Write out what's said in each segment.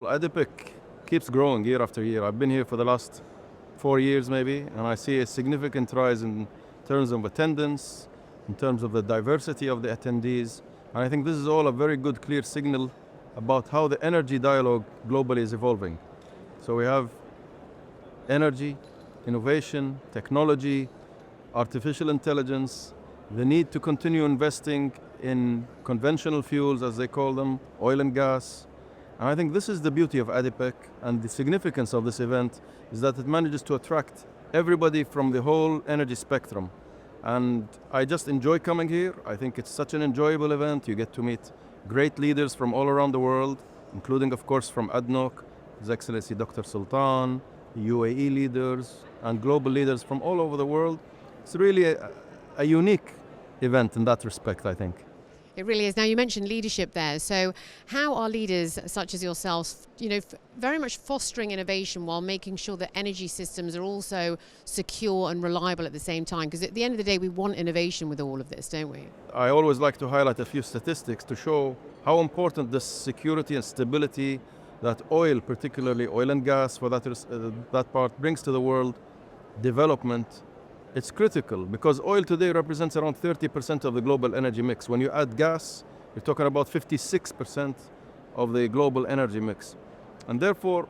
ADIPEC keeps growing year after year. I've been here for the last 4 years maybe, and I see a significant rise in terms of attendance, in terms of the diversity of the attendees. And I think this is all a very good, clear signal about how the energy dialogue globally is evolving. So we have energy, innovation, technology, artificial intelligence, the need to continue investing in conventional fuels, as they call them, oil and gas. And I think this is the beauty of ADIPEC, and the significance of this event is that it manages to attract everybody from the whole energy spectrum. And I just enjoy coming here. I think it's such an enjoyable event. You get to meet great leaders from all around the world, including, of course, from ADNOC, His Excellency Dr. Sultan, UAE leaders, and global leaders from all over the world. It's really a unique event in that respect, I think. It really is. Now, you mentioned leadership there. So how are leaders such as yourselves, very much fostering innovation while making sure that energy systems are also secure and reliable at the same time? Because at the end of the day, we want innovation with all of this, don't we? I always like to highlight a few statistics to show how important this security and stability that oil, particularly oil and gas, for that part, brings to the world development. It's critical because oil today represents around 30% of the global energy mix. When you add gas, you're talking about 56% of the global energy mix. And therefore,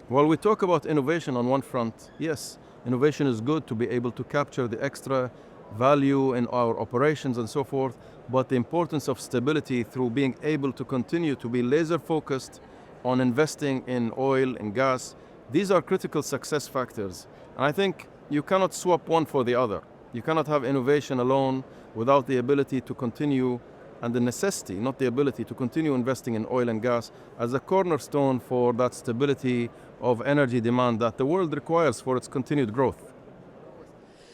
while we talk about innovation on one front, yes, innovation is good to be able to capture the extra value in our operations and so forth, but the importance of stability through being able to continue to be laser focused on investing in oil and gas, these are critical success factors. And I think you cannot swap one for the other. You cannot have innovation alone without the ability to continue, and the necessity, not the ability, to continue investing in oil and gas as a cornerstone for that stability of energy demand that the world requires for its continued growth.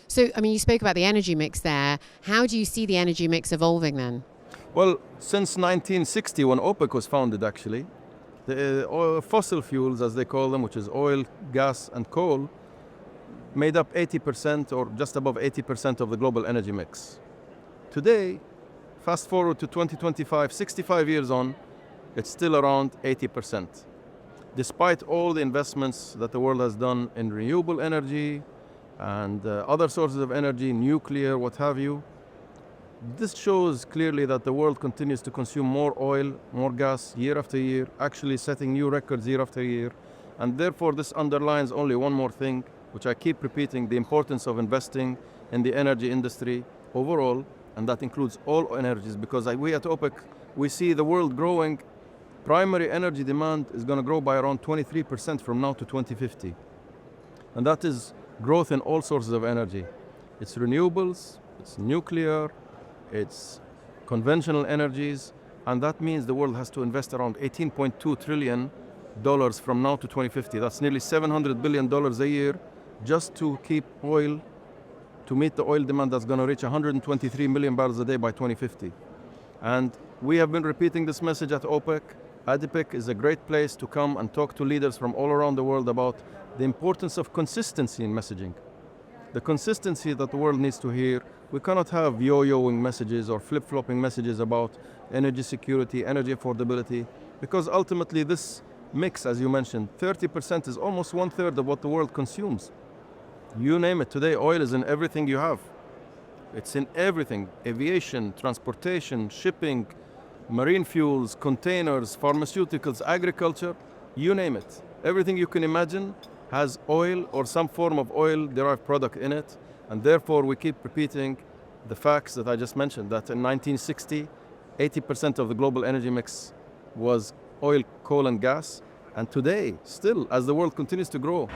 So, you spoke about the energy mix there. How do you see the energy mix evolving then? Well, since 1960, when OPEC was founded, actually, the fossil fuels, as they call them, which is oil, gas, and coal, made up 80% or just above 80% of the global energy mix. Today, fast forward to 2025, 65 years on, it's still around 80%. Despite all the investments that the world has done in renewable energy and other sources of energy, nuclear, what have you, this shows clearly that the world continues to consume more oil, more gas year after year, actually setting new records year after year. And therefore, this underlines only one more thing, which I keep repeating, the importance of investing in the energy industry overall, and that includes all energies, because we at OPEC, we see the world growing. Primary energy demand is going to grow by around 23% from now to 2050. And that is growth in all sources of energy. It's renewables, it's nuclear, it's conventional energies, and that means the world has to invest around $18.2 trillion from now to 2050. That's nearly $700 billion a year just to keep oil, to meet the oil demand that's going to reach 123 million barrels a day by 2050. And we have been repeating this message at OPEC. ADIPEC is a great place to come and talk to leaders from all around the world about the importance of consistency in messaging. The consistency that the world needs to hear. We cannot have yo-yoing messages or flip-flopping messages about energy security, energy affordability, because ultimately this mix, as you mentioned, 30% is almost 1/3 of what the world consumes. You name it, today oil is in everything you have. It's in everything: aviation, transportation, shipping, marine fuels, containers, pharmaceuticals, agriculture, you name it. Everything you can imagine has oil or some form of oil-derived product in it, and therefore we keep repeating the facts that I just mentioned, that in 1960, 80% of the global energy mix was oil, coal, and gas, and today, still, as the world continues to grow,